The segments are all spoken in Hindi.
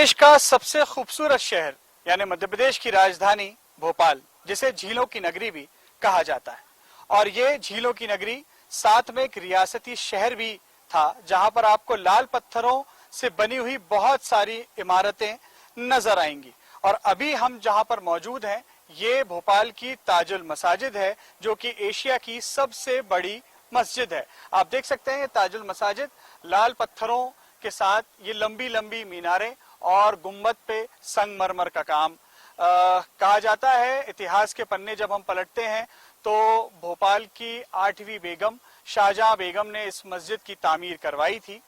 देश का सबसे खूबसूरत शहर यानी मध्य प्रदेश की राजधानी भोपाल, जिसे झीलों की नगरी भी कहा जाता है, और ये झीलों की नगरी साथ में एक रियासती शहर भी था, जहां पर आपको लाल पत्थरों से बनी हुई बहुत सारी इमारतें नजर आएंगी। और अभी हम जहां पर मौजूद हैं, ये भोपाल की ताजुल मसाजिद है, जो कि एशिया की सबसे बड़ी मस्जिद है। आप देख सकते हैं ये ताजुल मसाजिद लाल पत्थरों के साथ, ये लंबी लंबी मीनारें और गुम्बद पे संगमरमर का काम। कहा जाता है, इतिहास के पन्ने जब हम पलटते हैं तो भोपाल की 8वीं बेगम शाहजहां बेगम ने इस मस्जिद की तामीर करवाई थी।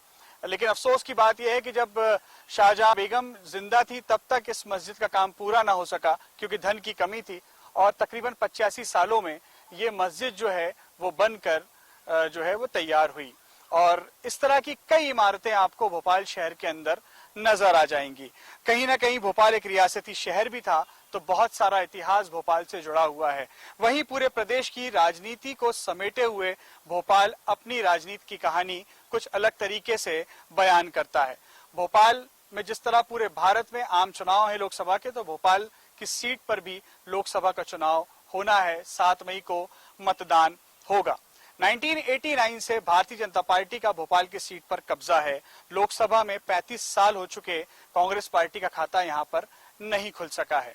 लेकिन अफसोस की बात यह है कि जब शाहजहां बेगम जिंदा थी तब तक इस मस्जिद का काम पूरा ना हो सका, क्योंकि धन की कमी थी। और तकरीबन 85 सालों में ये मस्जिद जो है वो बनकर जो है वो तैयार हुई। और इस तरह की कई इमारतें आपको भोपाल शहर के अंदर नजर आ जाएंगी। कहीं ना कहीं भोपाल एक रियासती शहर भी था, तो बहुत सारा इतिहास भोपाल से जुड़ा हुआ है। वहीं पूरे प्रदेश की राजनीति को समेटे हुए भोपाल अपनी राजनीति की कहानी कुछ अलग तरीके से बयान करता है। भोपाल में जिस तरह पूरे भारत में आम चुनाव है लोकसभा के, तो भोपाल की सीट पर भी लोकसभा का चुनाव होना है। 7 मई को मतदान होगा। 1989 से भारतीय जनता पार्टी का भोपाल की सीट पर कब्जा है। लोकसभा में 35 साल हो चुके, कांग्रेस पार्टी का खाता यहां पर नहीं खुल सका है।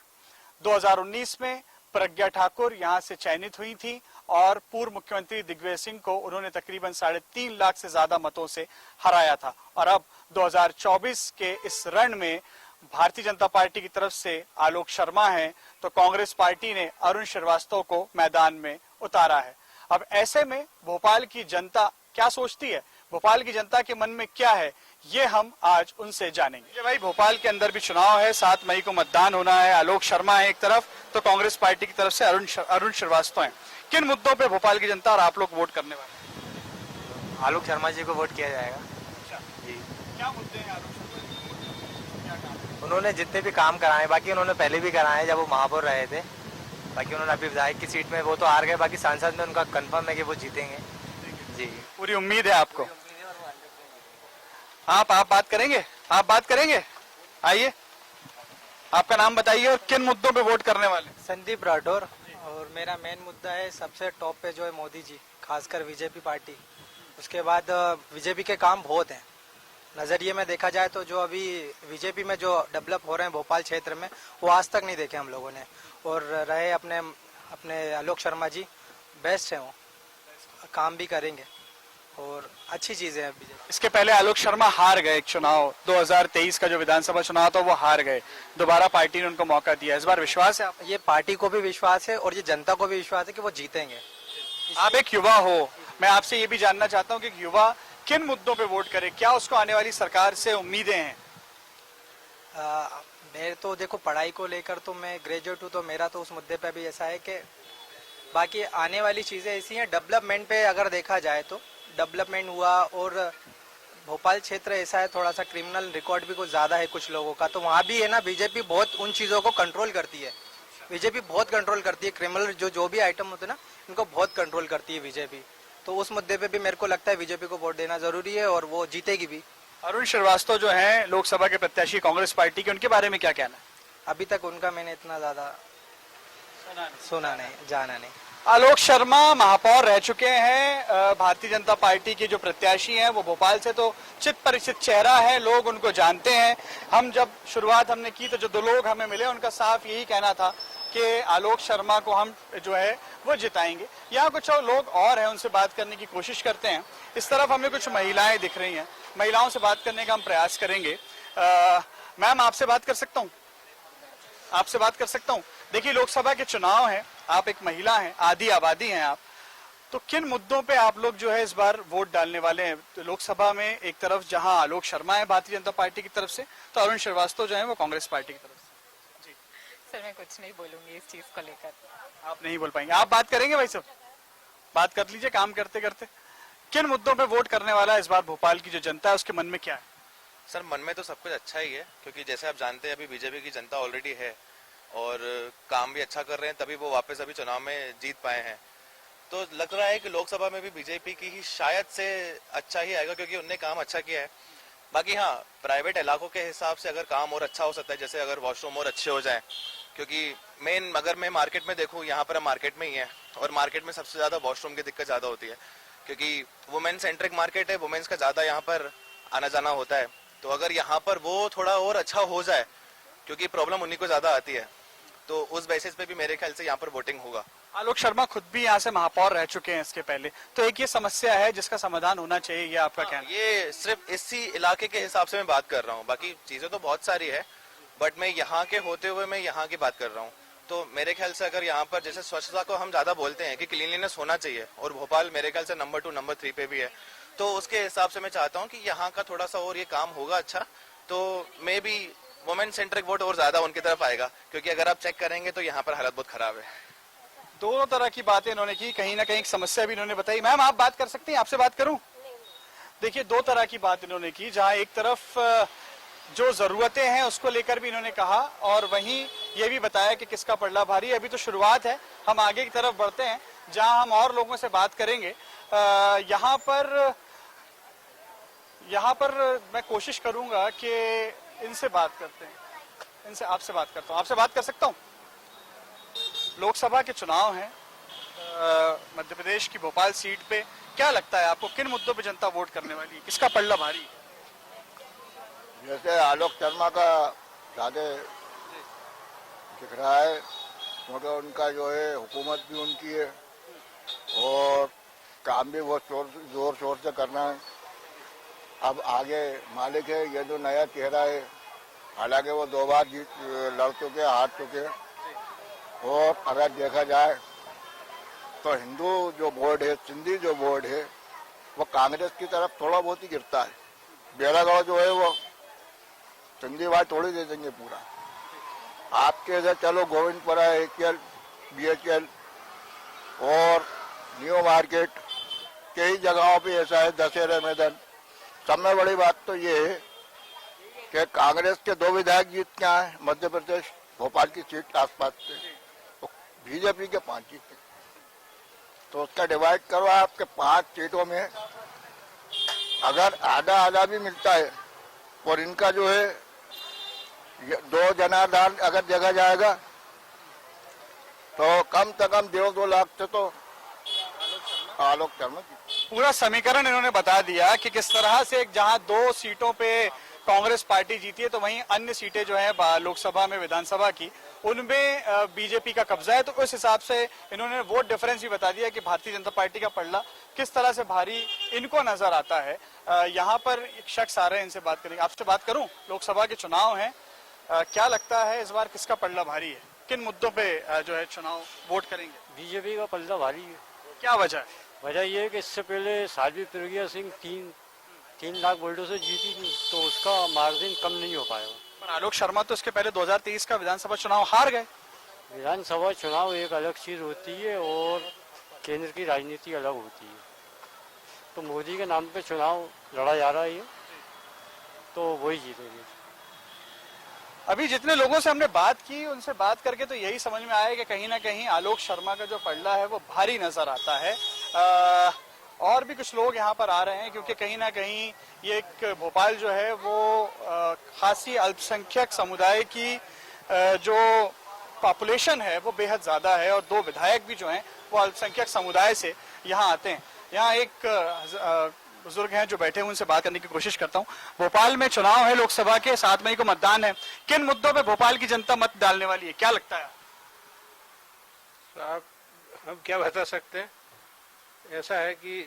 2019 में प्रज्ञा ठाकुर यहां से चयनित हुई थी और पूर्व मुख्यमंत्री दिग्विजय सिंह को उन्होंने तकरीबन 3.5 लाख से ज्यादा मतों से हराया था। और अब 2024 के इस रण में भारतीय जनता पार्टी की तरफ से आलोक शर्मा हैं, तो कांग्रेस पार्टी ने अरुण श्रीवास्तव को मैदान में उतारा है। अब ऐसे में भोपाल की जनता क्या सोचती है, भोपाल की जनता के मन में क्या है, ये हम आज उनसे जानेंगे। भाई, भोपाल के अंदर भी चुनाव है, 7 मई को मतदान होना है। आलोक शर्मा है एक तरफ, तो कांग्रेस पार्टी की तरफ से अरुण श्रीवास्तव हैं। किन मुद्दों पे भोपाल की जनता और आप लोग वोट करने वाले? आलोक शर्मा जी को वोट किया जाएगा। अच्छा जी, क्या मुद्दे हैं आलोक शर्मा? क्या काम? उन्होंने जितने भी काम कराए, बाकी उन्होंने पहले भी कराए जब वो महापौर रहे थे। बाकी उन्होंने अभी विधायक की सीट में वो तो हार गए, बाकी सांसद में उनका कंफर्म है कि वो जीतेंगे। जी, पूरी उम्मीद है आपको? आप बात करेंगे? आप बात करेंगे? आइए, आपका नाम बताइए और किन मुद्दों पे वोट करने वाले? संदीप राठौर। और मेरा मेन मुद्दा है, सबसे टॉप पे जो है मोदी जी, खासकर बीजेपी पार्टी। उसके बाद बीजेपी के काम बहुत हैं। नजरिए में देखा जाए तो जो अभी बीजेपी में जो डेवलप हो रहे हैं भोपाल क्षेत्र में, वो आज तक नहीं देखे हम लोगों ने। और रहे अपने आलोक शर्मा जी, बेस्ट हैं, वो काम भी करेंगे और अच्छी चीजें हैं बीजेपी। इसके पहले आलोक शर्मा हार गए एक चुनाव, 2023 का जो विधानसभा चुनाव था वो हार गए। दोबारा पार्टी ने उनको मौका दिया। इस बार विश्वास है आप? ये पार्टी को भी विश्वास है और ये जनता को भी विश्वास है कि वो जीतेंगे। आप एक युवा हो, मैं आपसे ये भी जानना चाहता हूँ कि युवा किन मुद्दों पे वोट करे, क्या उसको आने वाली सरकार से उम्मीदें हैं? मैं तो देखो, पढ़ाई को लेकर तो मैं ग्रेजुएट हूँ, तो मेरा तो उस मुद्दे पे भी ऐसा है कि बाकी आने वाली चीज़ें ऐसी हैं। डेवलपमेंट पे अगर देखा जाए तो डेवलपमेंट हुआ, और भोपाल क्षेत्र ऐसा है, थोड़ा सा क्रिमिनल रिकॉर्ड भी कुछ ज़्यादा है कुछ लोगों का, तो वहाँ भी है ना, बीजेपी बहुत उन चीज़ों को कंट्रोल करती है। बीजेपी बहुत कंट्रोल करती है, क्रिमिनल जो भी आइटम होते हैं ना, इनको बहुत कंट्रोल करती है बीजेपी। तो उस मुद्दे पे भी मेरे को लगता है बीजेपी को वोट देना जरूरी है, और वो जीतेगी भी। अरुण श्रीवास्तव जो हैं लोकसभा के प्रत्याशी कांग्रेस पार्टी के, उनके बारे में क्या कहना है? अभी तक उनका मैंने इतना ज्यादा सुना नहीं, जाना नहीं। आलोक शर्मा महापौर रह चुके हैं। भारतीय जनता पार्टी के जो प्रत्याशी हैं वो भोपाल से तो चित परिचित चेहरा है, लोग उनको जानते हैं। हम जब शुरुआत हमने की तो जो 2 लोग हमें मिले, उनका साफ यही कहना था कि आलोक शर्मा को हम जो है वो जिताएंगे। यहाँ कुछ लोग और हैं, उनसे बात करने की कोशिश करते हैं। इस तरफ हमें कुछ महिलाएं दिख रही हैं, महिलाओं से बात करने का हम प्रयास करेंगे। मैम, आपसे बात कर सकता हूँ? आपसे बात कर सकता हूँ? देखिए, लोकसभा के चुनाव हैं, आप एक महिला हैं, आधी आबादी हैं आप, तो किन मुद्दों पे आप लोग जो है इस बार वोट डालने वाले हैं? तो लोकसभा में एक तरफ जहां आलोक शर्मा है भारतीय जनता पार्टी की तरफ से, तो अरुण श्रीवास्तव जो है वो कांग्रेस पार्टी की तरफ से। जी सर, मैं कुछ नहीं बोलूंगी इस चीज को लेकर। आप नहीं बोल पाएंगे? आप बात करेंगे? भाई सब बात कर लीजिए काम करते करते। किन मुद्दों पे वोट करने वाला है इस बार भोपाल की जो जनता है, उसके मन में क्या है? सर, मन में तो सब कुछ अच्छा ही है, क्योंकि जैसे आप जानते हैं अभी बीजेपी की जनता ऑलरेडी है और काम भी अच्छा कर रहे हैं, तभी वो वापस अभी चुनाव में जीत पाए हैं। तो लग रहा है कि लोकसभा में भी बीजेपी की ही शायद से अच्छा ही आएगा, क्योंकि उनने काम अच्छा किया है। बाकी हाँ, प्राइवेट इलाकों के हिसाब से अगर काम और अच्छा हो सकता है, जैसे अगर वॉशरूम और अच्छे हो जाए, क्योंकि मेन अगर मैं मार्केट में देखूँ, यहाँ पर हम मार्केट में ही है और मार्केट में सबसे ज़्यादा वॉशरूम की दिक्कत ज़्यादा होती है, क्योंकि वुमेन सेंट्रिक मार्केट है, वुमेन्स का ज़्यादा यहाँ पर आना जाना होता है। तो अगर यहाँ पर वो थोड़ा और अच्छा हो जाए, क्योंकि प्रॉब्लम उन्हीं को ज़्यादा आती है, तो उस बेसिस पे भी मेरे ख्याल से यहाँ पर वोटिंग होगा। आलोक शर्मा खुद भी यहाँ से महापौर रह चुके हैं इसके पहले, तो एक ये समस्या है जिसका समाधान होना चाहिए, ये आपका कहना है? ये सिर्फ इसी इलाके के हिसाब से मैं बात कर रहा हूँ, बाकी चीज़ें तो बहुत सारी है, बट मैं यहाँ के होते हुए मैं यहाँ की बात कर रहा हूँ। तो मेरे ख्याल से अगर यहाँ पर जैसे स्वच्छता को हम ज़्यादा बोलते हैं कि क्लीनलीनेस होना चाहिए, और भोपाल मेरे ख्याल से नंबर 2 नंबर 3 पे भी है, तो उसके हिसाब से मैं चाहता हूँ कि यहाँ का थोड़ा सा और ये काम होगा अच्छा, तो may be women centric vote और ज़्यादा उनकी तरफ आएगा, क्योंकि अगर आप चेक करेंगे तो यहाँ पर हालत बहुत खराब है। दोनों तरह की बातें इन्होंने की, कहीं ना कहीं एक समस्या भी इन्होंने बताई। मैम आप बात कर सकती हैं, आपसे बात करूं? देखिए, दो तरह की बात इन्होंने की, जहां एक तरफ जो जरूरतें हैं उसको लेकर भी इन्होंने कहा, और वहीं ये भी बताया कि किसका पलड़ा भारी है। अभी तो शुरुआत है, हम आगे की तरफ बढ़ते हैं जहां हम और लोगों से बात करेंगे। यहाँ पर मैं कोशिश करूंगा कि इनसे बात करते हैं, इनसे आपसे बात करता हूँ। आपसे बात कर सकता हूँ? लोकसभा के चुनाव हैं मध्य प्रदेश की भोपाल सीट पे, क्या लगता है आपको किन मुद्दों पे जनता वोट करने वाली है, किसका पलड़ा भारी है? जैसे आलोक शर्मा का ज्यादा दिख रहा है, क्योंकि उनका जो है हुकूमत भी उनकी है और काम भी बहुत जोर शोर से करना है। अब आगे मालिक है, ये जो नया चेहरा है, हालांकि वो 2 बार लड़ चुके, हार चुके, और अगर देखा जाए तो हिंदू जो बोर्ड है, सिंधी जो बोर्ड है, वो कांग्रेस की तरफ थोड़ा बहुत ही गिरता है। बेलागांव जो है वो सिंधी बात थोड़ी दे देंगे पूरा। आपके इधर चलो गोविंदपुरा, ACL, BHL और न्यू मार्केट, कई जगहों पे ऐसा है, दशहरे मैदान। सब में बड़ी बात तो ये है कि कांग्रेस के 2 विधायक जीत के आए मध्य प्रदेश भोपाल की सीट आसपास से, तो बीजेपी के 5 जीते। तो उसका डिवाइड करो, आपके 5 सीटों में अगर आधा आधा भी मिलता है, और इनका जो है 2 जनाधार अगर जगह जाएगा तो कम से कम 1.5-2 लाख से तो आलोक शर्मा जी। पूरा समीकरण इन्होंने बता दिया कि किस तरह से जहां 2 सीटों पे कांग्रेस पार्टी जीती है, तो वहीं अन्य सीटें जो है लोकसभा में, विधानसभा की, उनमें बीजेपी का कब्जा है। तो उस हिसाब से इन्होंने वोट डिफरेंस भी बता दिया कि भारतीय जनता पार्टी का पलड़ा किस तरह से भारी इनको नजर आता है। यहाँ पर एक शख्स आ रहे हैं, इनसे बात करेंगे। आपसे बात करूं, लोकसभा के चुनाव हैं, क्या लगता है इस बार किसका पलड़ा भारी है, किन मुद्दों पे जो है चुनाव वोट करेंगे? बीजेपी का पलड़ा भारी है। क्या वजह है? वजह यह है कि इससे पहले साध्वी प्रज्ञा सिंह 3 लाख वोटों से जीती थी, तो उसका मार्जिन कम नहीं हो पाया। पर आलोक शर्मा तो इसके पहले 2023 का विधानसभा चुनाव हार गए। विधानसभा चुनाव एक अलग चीज होती है और केंद्र की राजनीति अलग होती है। तो मोदी के नाम पे चुनाव लड़ा जा रहा है, तो वही जीतेंगे। अभी जितने लोगों से हमने बात की, उनसे बात करके तो यही समझ में आया कि कहीं ना कहीं आलोक शर्मा का जो पलड़ा है वो भारी नजर आता है। और भी कुछ लोग यहाँ पर आ रहे हैं, क्योंकि कहीं ना कहीं ये एक भोपाल जो है वो खासी अल्पसंख्यक समुदाय की जो पॉपुलेशन है वो बेहद ज्यादा है, और 2 विधायक भी जो हैं वो अल्पसंख्यक समुदाय से यहाँ आते हैं। यहाँ एक बुजुर्ग हैं जो बैठे हैं, उनसे बात करने की कोशिश करता हूँ। भोपाल में चुनाव है लोकसभा के, 7 मई को मतदान है, किन मुद्दों पे भोपाल की जनता मत डालने वाली है, क्या लगता है? साहब, हम क्या बता सकते हैं। ऐसा है कि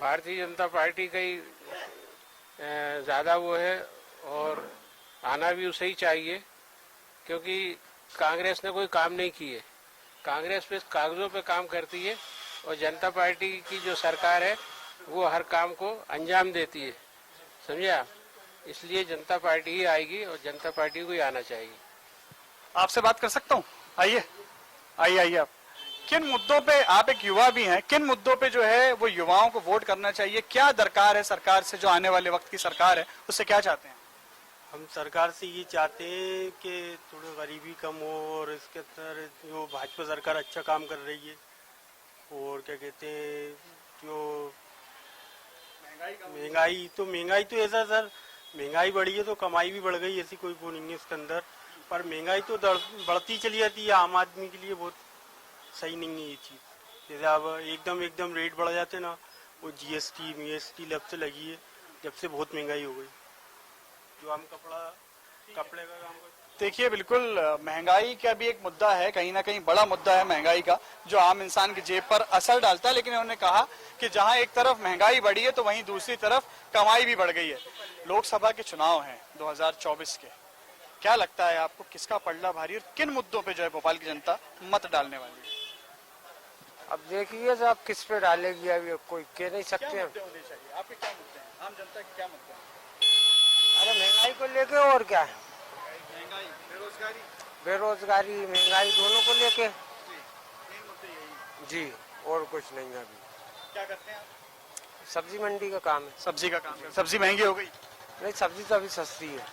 भारतीय जनता पार्टी का ही ज़्यादा वो है, और आना भी उसे ही चाहिए, क्योंकि कांग्रेस ने कोई काम नहीं किए। कांग्रेस पे कागजों पे काम करती है, और जनता पार्टी की जो सरकार है वो हर काम को अंजाम देती है, समझे आप। इसलिए जनता पार्टी ही आएगी, और जनता पार्टी को ही आना चाहिए। आपसे बात कर सकता हूँ? आइए आइए आप। किन मुद्दों पे, आप एक युवा भी हैं, किन मुद्दों पे जो है वो युवाओं को वोट करना चाहिए, क्या दरकार है सरकार से, जो आने वाले वक्त की सरकार है उससे क्या चाहते हैं? हम सरकार से ये चाहते हैं कि थोड़ी गरीबी कम हो, और इसके अंदर जो भाजपा सरकार अच्छा काम कर रही है, और क्या कहते हैं, जो महंगाई तो ऐसा सर, महंगाई बढ़ी है तो कमाई भी बढ़ गई, ऐसी कोई वो नहीं है इसके अंदर। पर महंगाई तो बढ़ती चली जाती है, आम आदमी के लिए बहुत सही नहीं है ये चीज़। जैसे अब एकदम रेट बढ़ जाते ना, वो जीएसटी जब से लगी है, जब से बहुत महंगाई हो गई। जो हम कपड़े का काम करते, देखिए बिल्कुल महंगाई का भी एक मुद्दा है, कहीं ना कहीं बड़ा मुद्दा है महंगाई का, जो आम इंसान की जेब पर असर डालता है। लेकिन उन्होंने कहा कि जहां एक तरफ महंगाई बढ़ी है तो वहीं दूसरी तरफ कमाई भी बढ़ गई है। लोकसभा के चुनाव हैं 2024 के, क्या लगता है आपको किसका पलड़ा भारी और किन मुद्दों पे जो है भोपाल की जनता मत डालने वाली है? अब देखिए साहब किस पे डालेगी, अभी कोई कह नहीं सकते क्या हैं। मुद्दे होने चाहिए? आपके क्या मुद्दे हैं? आम जनता के क्या मुद्दे हैं? अरे महंगाई को लेके और क्या है, महंगाई, बेरोजगारी, बेरोजगारी महंगाई दोनों को लेके यही मुद्दे यही हैं। जी, और कुछ नहीं है अभी। क्या करते हैं आप? सब्जी मंडी का काम है। सब्जी का काम है। सब्जी महंगी हो गई? नहीं, सब्जी तो अभी सस्ती है।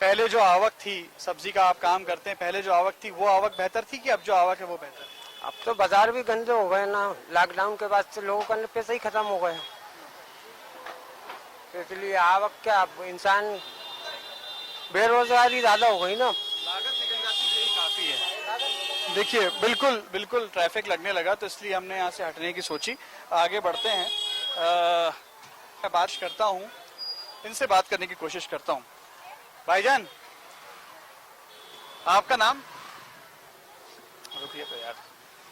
पहले जो आवक थी सब्जी का आप काम करते हैं, पहले जो आवक थी वो आवक बेहतर थी कि अब जो आवक है वो बेहतर है? अब तो बाजार भी गंदे हो गए ना, लॉकडाउन के बाद से लोगों का पैसा ही खत्म हो गया, तो इसलिए आवक क्या, अब इंसान बेरोजगारी ज्यादा हो गई ना, लागत निकल जाती है, यही काफी है। देखिए बिल्कुल ट्रैफिक लगने लगा तो इसलिए हमने यहाँ से हटने की सोची। आगे बढ़ते हैं, मैं बात करता हूँ, इनसे बात करने की कोशिश करता हूँ। भाईजान आपका नाम? रुकिए तो यार,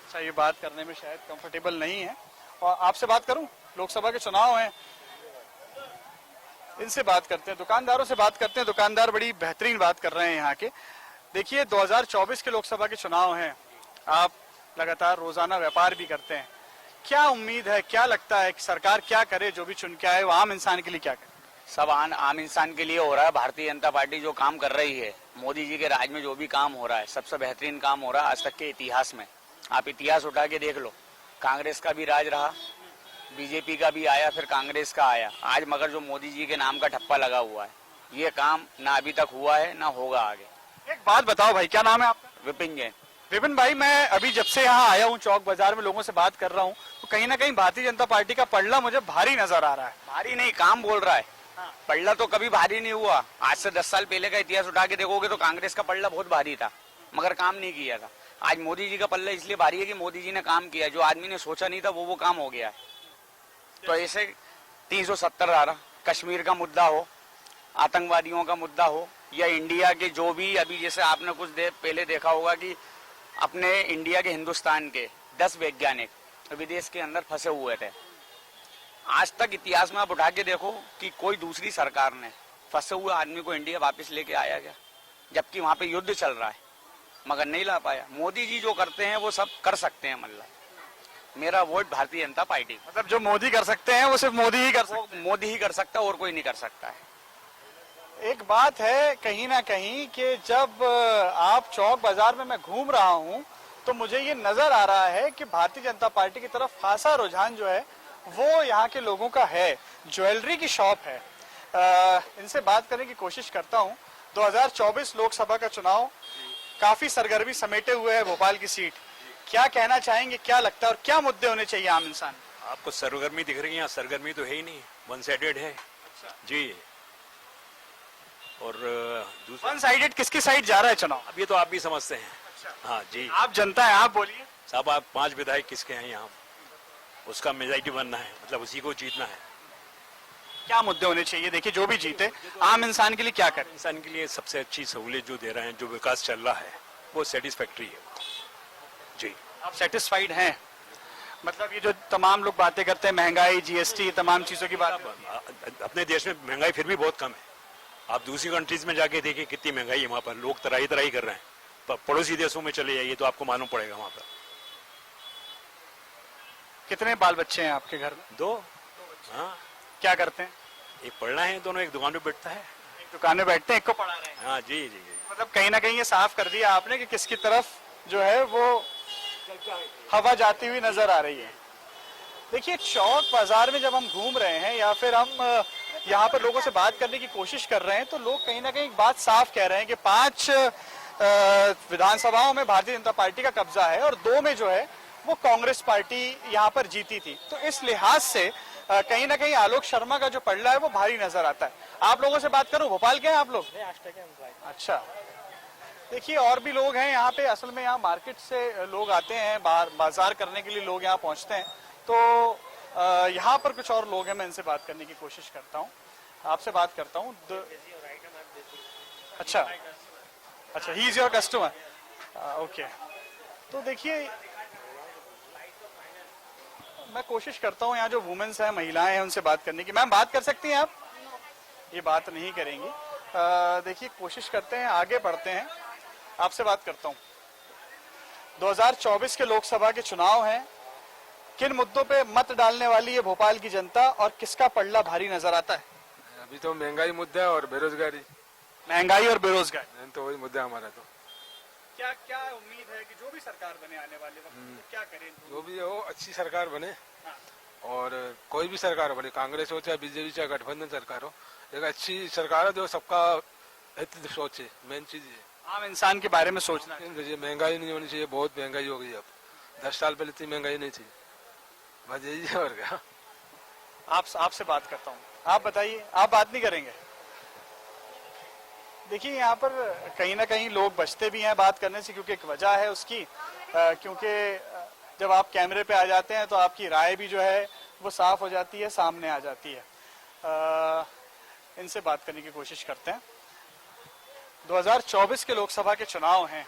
अच्छा ये बात करने में शायद कंफर्टेबल नहीं है। और आपसे बात करूं, लोकसभा के चुनाव हैं, इनसे बात करते हैं, दुकानदारों से बात करते हैं। दुकानदार बड़ी बेहतरीन बात कर रहे हैं यहाँ के। देखिए 2024 के लोकसभा के चुनाव हैं, आप लगातार रोजाना व्यापार भी करते हैं, क्या उम्मीद है, क्या लगता है कि सरकार क्या करे, जो भी चुन के आए वो आम इंसान के लिए क्या करे? सब आम इंसान के लिए हो रहा है। भारतीय जनता पार्टी जो काम कर रही है, मोदी जी के राज में जो भी काम हो रहा है, सबसे बेहतरीन काम हो रहा है आज तक के इतिहास में। आप इतिहास उठा के देख लो, कांग्रेस का भी राज रहा, बीजेपी का भी आया, फिर कांग्रेस का आया, आज मगर जो मोदी जी के नाम का ठप्पा लगा हुआ है, ये काम ना अभी तक हुआ है ना होगा आगे। एक बात बताओ भाई, क्या नाम है आपका? विपिन जैन। विपिन भाई, मैं अभी जब से यहाँ आया हूँ, चौक बाजार में लोगों से बात कर रहा हूँ, तो कहीं ना कहीं भारतीय जनता पार्टी का पलड़ा मुझे भारी नजर आ रहा है। भारी नहीं, काम बोल रहा है। पल्ला तो कभी भारी नहीं हुआ। आज से 10 साल पहले का इतिहास उठा के देखोगे तो कांग्रेस का पल्ला बहुत भारी था, मगर काम नहीं किया था। आज मोदी जी का पल्ला इसलिए भारी है कि मोदी जी ने काम किया, जो आदमी ने सोचा नहीं था वो काम हो गया है। तो ऐसे 370 धारा, कश्मीर का मुद्दा हो, आतंकवादियों का मुद्दा हो, या इंडिया के जो भी, अभी जैसे आपने कुछ देर पहले देखा होगा कि अपने इंडिया के, हिंदुस्तान के 10 वैज्ञानिक विदेश के अंदर फंसे हुए थे। आज तक इतिहास में आप उठा के देखो कि कोई दूसरी सरकार ने फंसे हुए आदमी को इंडिया वापस लेके आया क्या, जबकि वहां पे युद्ध चल रहा है, मगर नहीं ला पाया। मोदी जी जो करते हैं वो सब कर सकते हैं। मतलब मेरा वोट भारतीय जनता पार्टी। मतलब जो मोदी कर सकते हैं वो सिर्फ मोदी ही कर सकते हैं। मोदी ही कर सकता है और कोई नहीं कर सकता है। एक बात है कहीं ना कहीं कि जब आप चौक बाजार में मैं घूम रहा हूं तो मुझे ये नजर आ रहा है कि भारतीय जनता पार्टी की तरफ खासा रुझान जो है वो यहाँ के लोगों का है। ज्वेलरी की शॉप है, इनसे बात करने की कोशिश करता हूँ। 2024 लोकसभा का चुनाव काफी सरगर्मी समेटे हुए है भोपाल की सीट, क्या कहना चाहेंगे, क्या लगता है और क्या मुद्दे होने चाहिए आम इंसान? आपको सरगर्मी दिख रही है, यहाँ सरगर्मी तो है ही नहीं, वन साइडेड है। जी, और दूसरा वन साइडेड किसकी साइड जा रहा है चुनाव? अब ये तो आप भी समझते हैं। हाँ जी, आप जनता है, आप बोलिए साहब। आप 5 विधायक किसके हैं यहाँ, उसका मेजॉरिटी बनना है, मतलब उसी को जीतना है। क्या मुद्दे होने चाहिए? देखिए जो भी जीते आम इंसान के लिए क्या करे? इंसान के लिए सबसे अच्छी सहूलियत जो दे रहे हैं, जो विकास चल रहा है वो सेटिस्फैक्ट्री है। जी, आप सेटिस्फाइड हैं? मतलब ये जो तमाम लोग बातें करते हैं, महंगाई, जीएसटी, तमाम चीजों की बात, अपने देश में महंगाई फिर भी बहुत कम है। आप दूसरी कंट्रीज में जाके देखिए कितनी महंगाई है, वहाँ पर लोग तराई तराई कर रहे हैं। पड़ोसी देशों में चले जाइए तो आपको मालूम पड़ेगा वहाँ पर। कितने बाल बच्चे हैं आपके घर में? 2। हाँ, क्या करते हैं? एक पढ़ रहे हैं, दोनों एक दुकान में बैठता है। एक दुकान में बैठते हैं, एक को पढ़ा रहे हैं। हाँ जी जी जी। मतलब कहीं ना कहीं ये साफ कर दिया आपने कि किसकी तरफ जो है वो हवा जाती हुई नजर आ रही है। देखिए चौक बाजार में जब हम घूम रहे हैं या फिर हम यहाँ पर लोगों से बात करने की कोशिश कर रहे हैं तो लोग कहीं ना कहीं एक बात साफ कह रहे हैं कि 5 विधानसभाओं में भारतीय जनता पार्टी का कब्जा है और 2 में जो है वो कांग्रेस पार्टी यहाँ पर जीती थी। तो इस लिहाज से कहीं ना कहीं आलोक शर्मा का जो पलड़ा है वो भारी नजर आता है। आप लोगों से बात करूं, भोपाल के हैं आप लोग? अच्छा, देखिए और भी लोग हैं यहाँ पे। असल में यहाँ मार्केट से लोग आते हैं, बाजार करने के लिए लोग यहाँ पहुंचते हैं। तो यहाँ पर कुछ और लोग हैं, मैं इनसे बात करने की कोशिश करता हूँ, आपसे बात करता हूँ। अच्छा अच्छा, he is your customer, okay. तो देखिए मैं कोशिश करता हूँ यहाँ जो वुमेन्स हैं, महिलाएं हैं, उनसे बात करने की। मैम बात कर सकती हैं आप? ये बात नहीं करेंगी। देखिए कोशिश करते हैं, आगे बढ़ते हैं, आपसे बात करता हूँ। 2024 के लोकसभा के चुनाव हैं, किन मुद्दों पे मत डालने वाली है भोपाल की जनता और किसका पलड़ा भारी नजर आता है? अभी तो महंगाई मुद्दा है और बेरोजगारी। महंगाई और बेरोजगारी तो वही मुद्दा हमारा। तो क्या क्या उम्मीद है कि जो भी सरकार बने आने वाले वक्त में क्या करें? जो भी हो अच्छी सरकार बने, और कोई भी सरकार बने, कांग्रेस हो चाहे बीजेपी चाहे गठबंधन सरकार हो, एक अच्छी सरकार है जो सबका हित सोचे। मेन चीज ये आम इंसान के बारे में सोचना है। महंगाई नहीं होनी चाहिए, बहुत महंगाई हो गई अब। 10 साल पहले इतनी महंगाई नहीं थी, बस यही है और क्या। आपसे बात करता हूँ, आप बताइए, आप बात नहीं करेंगे? देखिए यहाँ पर कहीं ना कहीं लोग बचते भी हैं बात करने से, क्योंकि एक वजह है उसकी, क्योंकि जब आप कैमरे पे आ जाते हैं तो आपकी राय भी जो है वो साफ हो जाती है, सामने आ जाती है। इनसे बात करने की कोशिश करते हैं। 2024 के लोकसभा के चुनाव हैं,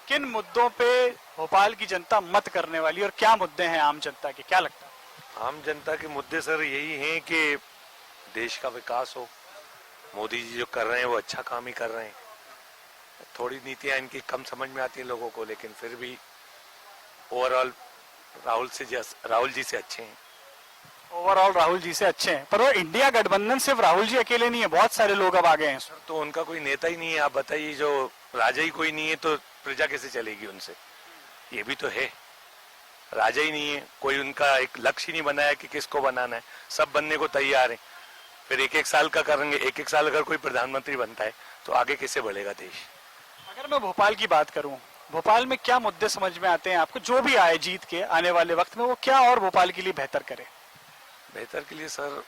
किन मुद्दों पे भोपाल की जनता मत करने वाली और क्या मुद्दे हैं आम जनता के, क्या लगता है? आम जनता के मुद्दे सर यही हैं कि देश का विकास हो। मोदी जी जो कर रहे हैं वो अच्छा काम ही कर रहे हैं। थोड़ी नीतियां इनकी कम समझ में आती है लोगों को, लेकिन फिर भी ओवरऑल राहुल जी से अच्छे हैं। ओवरऑल राहुल जी से अच्छे हैं, पर वो इंडिया गठबंधन सिर्फ राहुल जी अकेले नहीं है, बहुत सारे लोग अब आ गए हैं। तो उनका कोई नेता ही नहीं है। आप बताइए, जो राजा ही कोई नहीं है तो प्रजा कैसे चलेगी उनसे? ये भी तो है, राजा ही नहीं है कोई, उनका एक लक्ष्य ही नहीं बनाया कि किसको बनाना है। सब बनने को तैयार है, फिर एक साल का करेंगे। एक साल अगर कोई प्रधानमंत्री बनता है तो आगे कैसे बढ़ेगा देश? अगर मैं भोपाल की बात करूं, भोपाल में क्या मुद्दे समझ में आते हैं आपको? जो भी आए जीत के आने वाले वक्त में, वो क्या और भोपाल के लिए बेहतर करे? बेहतर के लिए सर,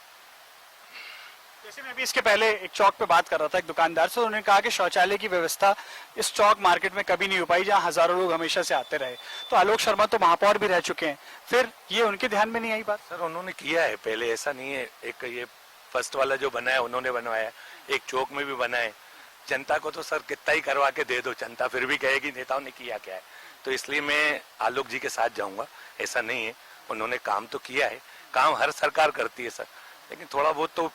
जैसे मैं भी इसके पहले एक चौक पे बात कर रहा था एक दुकानदार से, उन्होंने कहा कि शौचालय की व्यवस्था इस चौक मार्केट में कभी नहीं हो पाई, जहां हजारों लोग हमेशा से आते रहे। तो आलोक शर्मा तो महापौर भी रह चुके हैं, फिर ये उनके ध्यान में नहीं आई बात? सर उन्होंने किया है पहले, ऐसा नहीं है। एक ये फर्स्ट वाला जो बना है उन्होंने बनवाया, एक चौक में भी बना है। जनता को तो सर कितना ही करवा के दे दो, जनता फिर भी कहेगी नेताओं ने किया क्या है। तो इसलिए मैं आलोक जी के साथ जाऊंगा, ऐसा नहीं है। उन्होंने काम तो किया है, काम हर सरकार करती है सर, लेकिन थोड़ा बहुत तो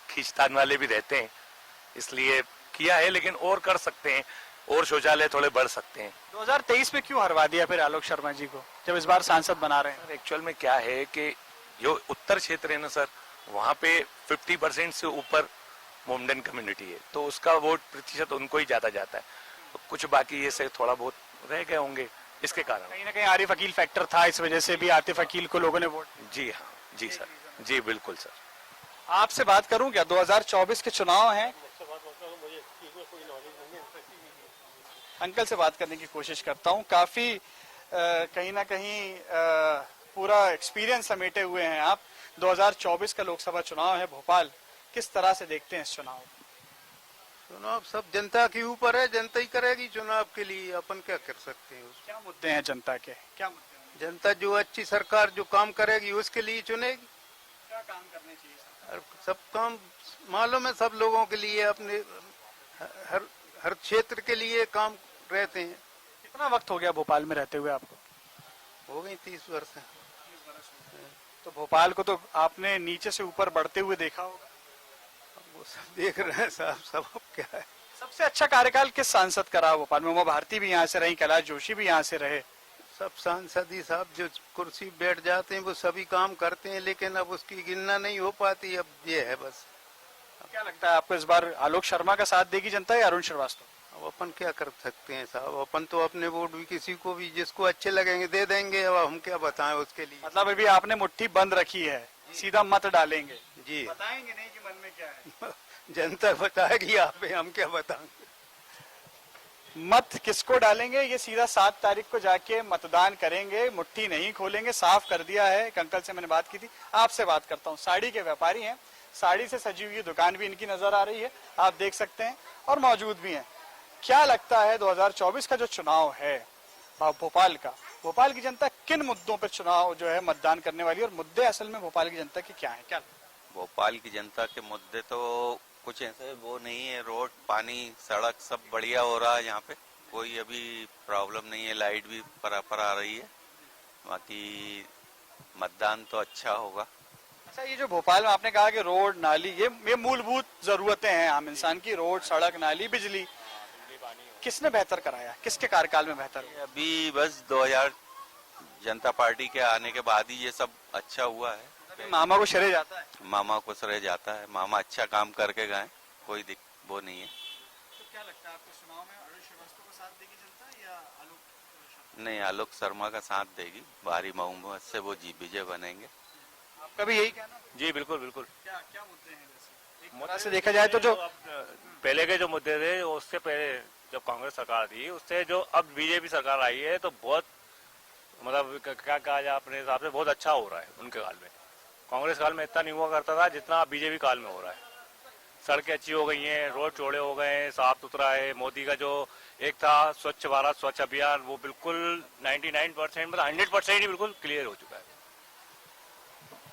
खींचतान वाले भी रहते हैं, इसलिए किया है। लेकिन और कर सकते हैं, और शौचालय थोड़े बढ़ सकते हैं। 2023 में क्यों हरवा दिया फिर आलोक शर्मा जी को, जब इस बार सांसद बना रहे हैं? एक्चुअल में क्या है कि जो उत्तर क्षेत्र है ना सर, वहाँ पे 50% से ऊपर मोमडन कम्युनिटी है, तो उसका वोट प्रतिशत उनको ही ज्यादा जाता है। तो कुछ बाकी ये से थोड़ा बहुत रह गए होंगे, इसके कारण कहीं ना कहीं आरिफ अकील फैक्टर था, इस वजह से भी आतिफ अकील को लोगों ने वोट। जी हाँ, जी सर, जी बिल्कुल सर। आपसे बात करूं क्या? 2024 के चुनाव हैं, अंकल से बात करने की कोशिश करता हूं। काफी कहीं ना कहीं पूरा एक्सपीरियंस समेटे हुए हैं आप। 2024 का लोकसभा चुनाव है भोपाल, किस तरह से देखते हैं इस चुनाव? चुनाव सब जनता के ऊपर है, जनता ही करेगी चुनाव के लिए, अपन क्या कर सकते हैं। क्या मुद्दे हैं जनता के, क्या मुद्दे? जनता जो अच्छी सरकार जो काम करेगी उसके लिए चुनेगी। क्या काम करने चाहिए? सब काम मालूम है, सब लोगों के लिए, अपने हर क्षेत्र के लिए काम रहते हैं। कितना वक्त हो गया भोपाल में रहते हुए आपको? हो गई 30 वर्ष। तो भोपाल को तो आपने नीचे से ऊपर बढ़ते हुए देखा होगा। वो सब देख रहे हैं साहब, सब क्या है। सबसे अच्छा कार्यकाल किस सांसद का रहा भोपाल में? उमा भारती भी यहाँ से रही, कैलाश जोशी भी यहाँ से रहे। सब सांसद ही साहब जो कुर्सी बैठ जाते हैं वो सभी काम करते हैं, लेकिन अब उसकी गिनना नहीं हो पाती। अब ये है बस। क्या लगता है आपको, इस बार आलोक शर्मा का साथ देगी जनता या अरुण श्रीवास्तव? अब अपन क्या कर सकते हैं साहब, अपन तो अपने वोट भी किसी को भी जिसको अच्छे लगेंगे दे देंगे। अब हम क्या बताएं उसके लिए। मतलब अभी आपने मुट्ठी बंद रखी है, सीधा मत डालेंगे? जी, बताएंगे नहीं कि मन में क्या है। जनता बताएगी आप, हम क्या बताएंगे। मत किसको डालेंगे ये सीधा 7 तारीख को जाके मतदान करेंगे, मुट्ठी नहीं खोलेंगे, साफ कर दिया है। एक अंकल से मैंने बात की थी, आपसे बात करता हूँ। साड़ी के व्यापारी हैं, साड़ी से सजी हुई दुकान भी इनकी नजर आ रही है, आप देख सकते हैं, और मौजूद भी हैं। क्या लगता है 2024 का जो चुनाव है भोपाल का, भोपाल की जनता किन मुद्दों पर चुनाव जो है मतदान करने वाली है, और मुद्दे असल में भोपाल की जनता के क्या है? क्या भोपाल की जनता के मुद्दे तो कुछ ऐसे वो नहीं है, रोड पानी सड़क सब बढ़िया हो रहा है, यहाँ पे कोई अभी प्रॉब्लम नहीं है, लाइट भी बराबर आ रही है, बाकी मतदान तो अच्छा होगा। अच्छा, ये जो भोपाल में आपने कहा कि रोड नाली ये मूलभूत जरूरतें हैं आम इंसान की, रोड सड़क नाली बिजली, किसने बेहतर कराया, किसके कार्यकाल में बेहतर हुआ? अभी बस 2000 जनता पार्टी के आने के बाद ही ये सब अच्छा हुआ है। मामा को श्रेय जाता है, मामा को श्रेय जाता है, मामा अच्छा काम करके गए, कोई वो नहीं है। तो क्या लगता है आपको चुनाव में अरुण श्रीवास्तव को साथ देगी जनता या आलोक? नहीं, आलोक शर्मा का साथ देगी, भारी बहुमत से वो विजय बनेंगे। आपका भी यही कहना? जी बिल्कुल बिल्कुल। क्या क्या मुद्दे हैं वैसे? एक तरह से देखा जाए तो जो पहले के जो मुद्दे थे उससे पहले जब कांग्रेस सरकार थी, उससे जो अब बीजेपी सरकार आई है तो बहुत मतलब क्या कहा जाए, अपने हिसाब से बहुत अच्छा हो रहा है उनके काल में। कांग्रेस काल में इतना नहीं हुआ करता था जितना बीजेपी काल में हो रहा है। सड़कें अच्छी हो गई हैं, रोड चौड़े हो गए हैं, साफ सुथरा है। मोदी का जो एक था स्वच्छ भारत स्वच्छ अभियान, वो बिल्कुल 99% मतलब 100% ही बिल्कुल क्लियर हो चुका है।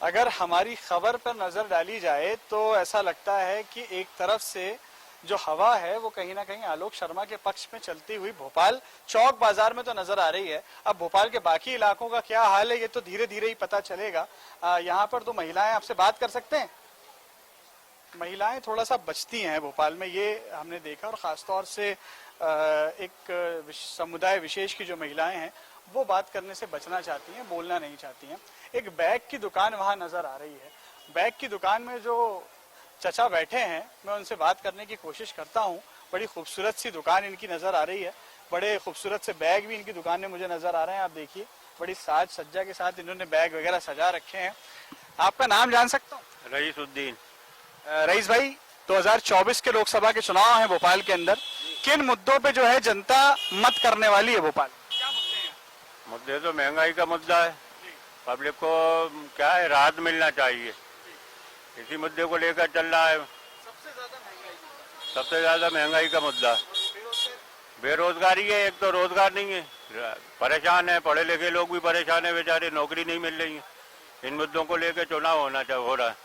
अगर हमारी खबर पर नजर डाली जाए तो ऐसा लगता है कि एक तरफ से जो हवा है वो कहीं ना कहीं आलोक शर्मा के पक्ष में चलती हुई भोपाल चौक बाजार में तो नजर आ रही है। अब भोपाल के बाकी इलाकों का क्या हाल है ये तो धीरे धीरे ही पता चलेगा। यहाँ पर तो महिलाएं आपसे बात कर सकते हैं, महिलाएं थोड़ा सा बचती हैं भोपाल में, ये हमने देखा, और खासतौर से एक समुदाय विशेष की जो महिलाएं हैं वो बात करने से बचना चाहती हैं, बोलना नहीं चाहती हैं। एक बैग की दुकान वहां नजर आ रही है, बैग की दुकान में जो चचा बैठे हैं मैं उनसे बात करने की कोशिश करता हूं। बड़ी खूबसूरत सी दुकान इनकी नजर आ रही है, बड़े खूबसूरत से बैग भी इनकी दुकान में मुझे नजर आ रहे हैं। आप देखिए बड़ी साज सज्जा के साथ इन्होंने बैग वगैरह सजा रखे हैं। आपका नाम जान सकता हूँ? रईसुद्दीन। रईस भाई, 2024 के लोकसभा के चुनाव हैं भोपाल के अंदर, किन मुद्दों पे जो है जनता मत करने वाली है भोपाल? मुद्दे तो महंगाई का मुद्दा है, पब्लिक को क्या है राहत मिलना चाहिए, इसी मुद्दे को लेकर चल रहा है। सबसे ज्यादा महंगाई का मुद्दा, बेरोजगारी है, एक तो रोजगार नहीं है, परेशान है, पढ़े लिखे लोग भी परेशान है बेचारे, नौकरी नहीं मिल रही है। इन मुद्दों को लेकर चुनाव हो रहा है,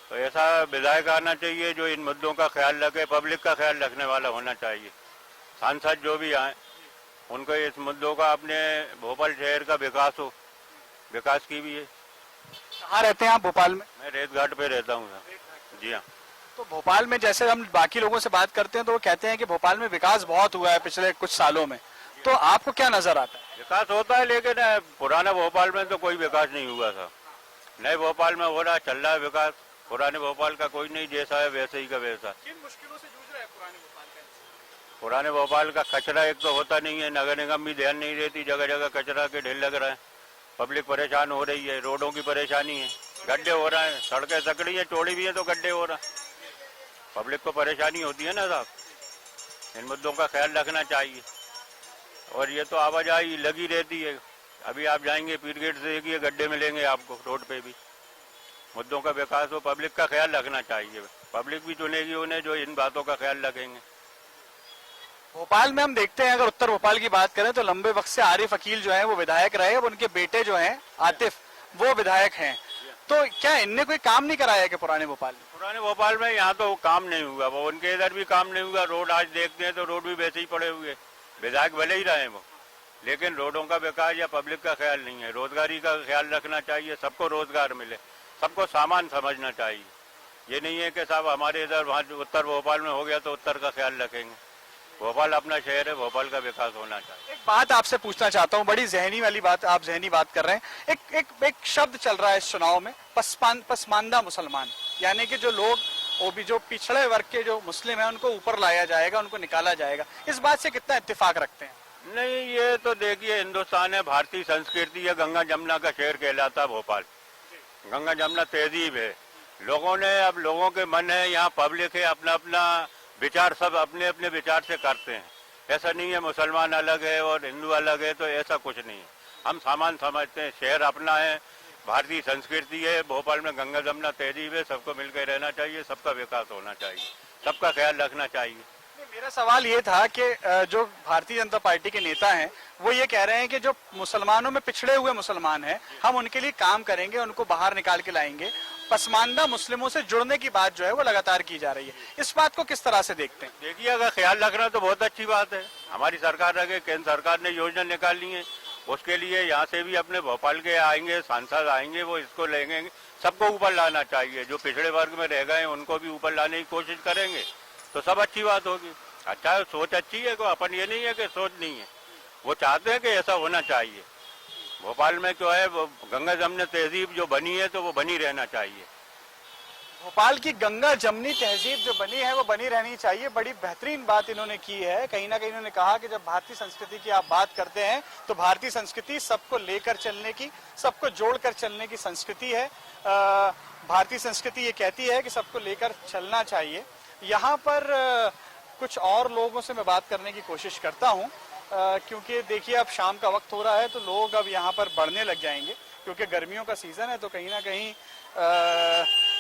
तो ऐसा विधायक आना चाहिए जो इन मुद्दों का ख्याल रखे, पब्लिक का ख्याल रखने वाला होना चाहिए। सांसद जो भी आए उनको इस मुद्दों का, अपने भोपाल शहर का विकास हो, विकास की भी है। कहाँ रहते हैं आप भोपाल में? मैं रेत घाट पे रहता हूँ जी हाँ। तो भोपाल में जैसे हम बाकी लोगों से बात करते हैं तो वो कहते हैं कि भोपाल में विकास बहुत हुआ है पिछले कुछ सालों में, तो आपको क्या नजर आता है? विकास होता है, लेकिन पुराने भोपाल में तो कोई विकास नहीं हुआ था, नए भोपाल में हो रहा, चल रहा है विकास। पुराने भोपाल का कोई नहीं, जैसा है वैसे ही का वैसा। किन मुश्किलों से जूझ रहा है पुराने भोपाल का? पुराने भोपाल का कचरा एक तो होता नहीं है, नगर निगम भी ध्यान नहीं देती, जगह जगह कचरा के ढेर लग रहे हैं, पब्लिक परेशान हो रही है, रोडों की परेशानी है, गड्ढे हो रहे हैं, सड़कें सकड़ी है, चौड़ी भी है तो गड्ढे हो रहा है, पब्लिक को परेशानी होती है ना साहब। इन मुद्दों का ख्याल रखना चाहिए। और ये तो आवाजाही लगी रहती है, अभी आप जाएंगे पीर गेट से देखिए गड्ढे मिलेंगे आपको रोड पे भी। मुद्दों का विकास हो, पब्लिक का ख्याल रखना चाहिए, पब्लिक भी चुनेगी उन्हें जो इन बातों का ख्याल रखेंगे। भोपाल में हम देखते हैं, अगर उत्तर भोपाल की बात करें तो लंबे वक्त से आरिफ अकील जो है वो विधायक रहे, अब उनके बेटे जो हैं आतिफ वो विधायक हैं, तो क्या इनने कोई काम नहीं कराया है कि पुराने भोपाल में? पुराने भोपाल में यहाँ तो काम नहीं हुआ, वो उनके इधर भी काम नहीं हुआ। रोड आज देखते हैं तो रोड भी वैसे ही पड़े हुए, विधायक भले ही रहे वो, लेकिन रोडों का विकास या पब्लिक का ख्याल नहीं है। रोजगारी का ख्याल रखना चाहिए, सबको रोजगार मिले, सबको सामान समझना चाहिए। ये नहीं है कि साहब हमारे इधर वहाँ उत्तर भोपाल में हो गया तो उत्तर का ख्याल रखेंगे। भोपाल अपना शहर है, भोपाल का विकास होना चाहिए। एक बात आपसे पूछना चाहता हूँ, बड़ी जहनी वाली बात, आप जहनी बात कर रहे हैं। एक शब्द चल रहा है इस चुनाव में, पसमानदा मुसलमान, यानी कि जो लोग वो भी जो पिछड़े वर्ग के जो मुस्लिम हैं उनको ऊपर लाया जाएगा, उनको निकाला जाएगा। इस बात से कितना इत्तेफाक रखते हैं? नहीं, ये तो देखिए हिंदुस्तान है, भारतीय संस्कृति है, गंगा जमुना का शहर कहलाता है भोपाल, गंगा जमुना तहजीब है। लोगों ने, अब लोगों के मन है, यहाँ पब्लिक है, अपना अपना विचार सब अपने अपने विचार से करते हैं। ऐसा नहीं है मुसलमान अलग है और हिंदू अलग है, तो ऐसा कुछ नहीं है। हम सामान समझते हैं, शहर अपना है, भारतीय संस्कृति है, भोपाल में गंगा जमुना तहजीब है, सबको मिलकर रहना चाहिए, सबका विकास होना चाहिए, सबका ख्याल रखना चाहिए। मेरा सवाल ये था कि जो भारतीय जनता पार्टी के नेता हैं वो ये कह रहे हैं कि जो मुसलमानों में पिछड़े हुए मुसलमान हैं हम उनके लिए काम करेंगे, उनको बाहर निकाल के लाएंगे। पसमानदा मुस्लिमों से जुड़ने की बात जो है वो लगातार की जा रही है, इस बात को किस तरह से देखते हैं? देखिए, अगर ख्याल रखना तो बहुत अच्छी बात है। हमारी सरकार रखे, केंद्र सरकार ने योजना निकाली है, उसके लिए यहाँ से भी अपने भोपाल के आएंगे, सांसद आएंगे, वो इसको लेंगे। सबको ऊपर लाना चाहिए, जो पिछड़े वर्ग में रह गए उनको भी ऊपर लाने की कोशिश करेंगे तो सब अच्छी बात होगी। अच्छा है, सोच अच्छी है, कोई अपन ये नहीं है कि सोच नहीं है, वो चाहते हैं कि ऐसा होना चाहिए। भोपाल में जो है वो गंगा जमुना तहजीब जो बनी है तो वो बनी रहना चाहिए। भोपाल की गंगा जमनी तहजीब जो बनी है वो बनी रहनी चाहिए, बड़ी बेहतरीन बात इन्होंने की है। कहीं ना कहीं इन्होंने कहा कि जब भारतीय संस्कृति की आप बात करते हैं तो भारतीय संस्कृति सबको लेकर चलने की, सबको जोड़कर चलने की संस्कृति है। भारतीय संस्कृति ये कहती है कि सबको लेकर चलना चाहिए। यहाँ पर कुछ और लोगों से मैं बात करने की कोशिश करता हूँ, क्योंकि देखिए अब शाम का वक्त हो रहा है तो लोग अब यहाँ पर बढ़ने लग जाएंगे, क्योंकि गर्मियों का सीजन है तो कहीं ना कहीं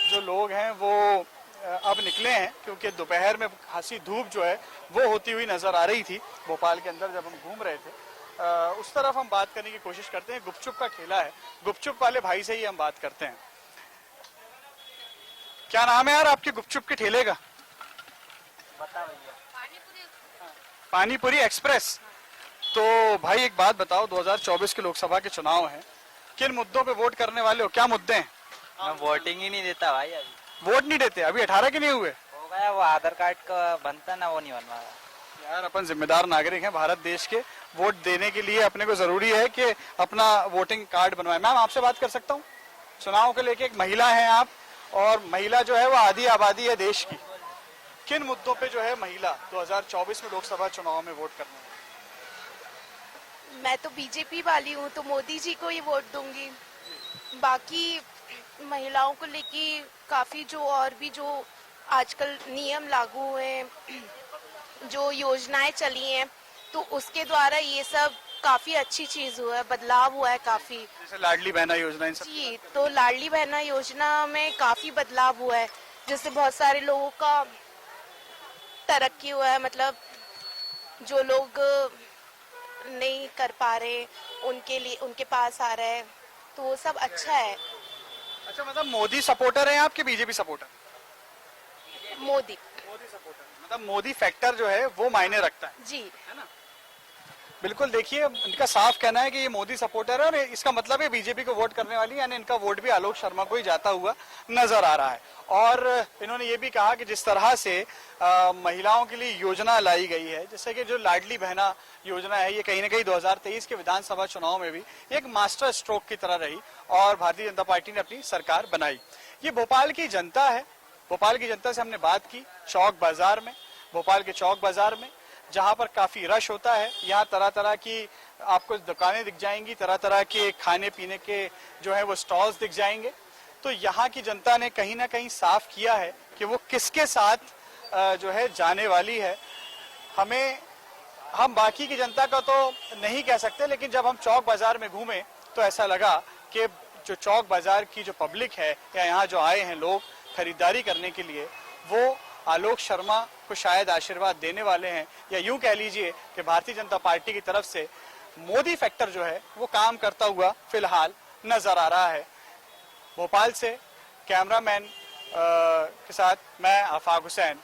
जो लोग हैं वो अब निकले हैं, क्योंकि दोपहर में खासी धूप जो है वो होती हुई नजर आ रही थी भोपाल के अंदर जब हम घूम रहे थे। उस तरफ हम बात करने की कोशिश करते हैं। गुपचुप का ठेला है, गुपचुप वाले भाई से ही हम बात करते हैं। क्या नाम है यार आपके गुपचुप के ठेले का? पानीपुरी एक्सप्रेस। तो भाई एक बात बताओ, 2024 के लोकसभा के चुनाव हैं, किन मुद्दों पे वोट करने वाले हो? क्या मुद्दे हैं? मैं वोटिंग ही नहीं देता भाई। अभी वोट नहीं देते? अभी 18 के नहीं हुए? हो गया, वो आधार कार्ड का बनता ना, वो नहीं बनवा। यार अपन जिम्मेदार नागरिक हैं भारत देश के, वोट देने के लिए अपने को जरूरी है कि अपना वोटिंग कार्ड बनवाए। मैम आपसे बात कर सकता हूँ? चुनाव को लेके एक महिला है आप, और महिला जो है वो आधी आबादी है देश की। किन मुद्दों पे जो है महिला 2024 में लोकसभा चुनाव में वोट करने? मैं तो बीजेपी वाली हूँ तो मोदी जी को ही वोट दूंगी। बाकी महिलाओं को लेके काफी जो और भी जो आजकल नियम लागू हुए, जो योजनाएं चली हैं, तो उसके द्वारा ये सब काफी अच्छी चीज हुआ है, बदलाव हुआ है काफी। जैसे लाडली बहना योजना, इन सब जी, तो लाडली बहना योजना में काफी बदलाव हुआ है, जिससे बहुत सारे लोगों का तरक्की हुआ है। मतलब जो लोग नहीं कर पा रहे उनके लिए उनके पास आ रहा है, तो वो सब अच्छा है। अच्छा, मतलब मोदी सपोर्टर हैं आप कि बीजेपी सपोर्टर? मोदी सपोर्टर, मतलब मोदी फैक्टर जो है वो मायने रखता है। जी, है ना? बिल्कुल। देखिए इनका साफ कहना है कि ये मोदी सपोर्टर है और इसका मतलब है बीजेपी को वोट करने वाली, यानी इनका वोट भी आलोक शर्मा को ही जाता हुआ नजर आ रहा है। और इन्होंने ये भी कहा कि जिस तरह से महिलाओं के लिए योजना लाई गई है, जैसे कि जो लाडली बहना योजना है, ये कहीं ना कहीं 2023 के विधानसभा चुनाव में भी एक मास्टर स्ट्रोक की तरह रही और भारतीय जनता पार्टी ने अपनी सरकार बनाई। ये भोपाल की जनता है, भोपाल की जनता से हमने बात की चौक बाजार में, भोपाल के चौक बाजार में, जहां पर काफी रश होता है। यहाँ तरह तरह की आपको दुकानें दिख जाएंगी, तरह तरह के खाने पीने के जो है वो स्टॉल्स दिख जाएंगे। तो यहाँ की जनता ने कहीं ना कहीं साफ किया है कि वो किसके साथ जो है जाने वाली है। हम बाकी की जनता का तो नहीं कह सकते, लेकिन जब हम चौक बाजार में घूमे तो ऐसा लगा कि जो चौक बाजार की जो पब्लिक है या यहाँ जो आए हैं लोग खरीदारी करने के लिए, वो आलोक शर्मा को शायद आशीर्वाद देने वाले हैं, या यूं कह लीजिए कि भारतीय जनता पार्टी की तरफ से मोदी फैक्टर जो है वो काम करता हुआ फिलहाल नजर आ रहा है। भोपाल से कैमरामैन के साथ मैं आफाक हुसैन,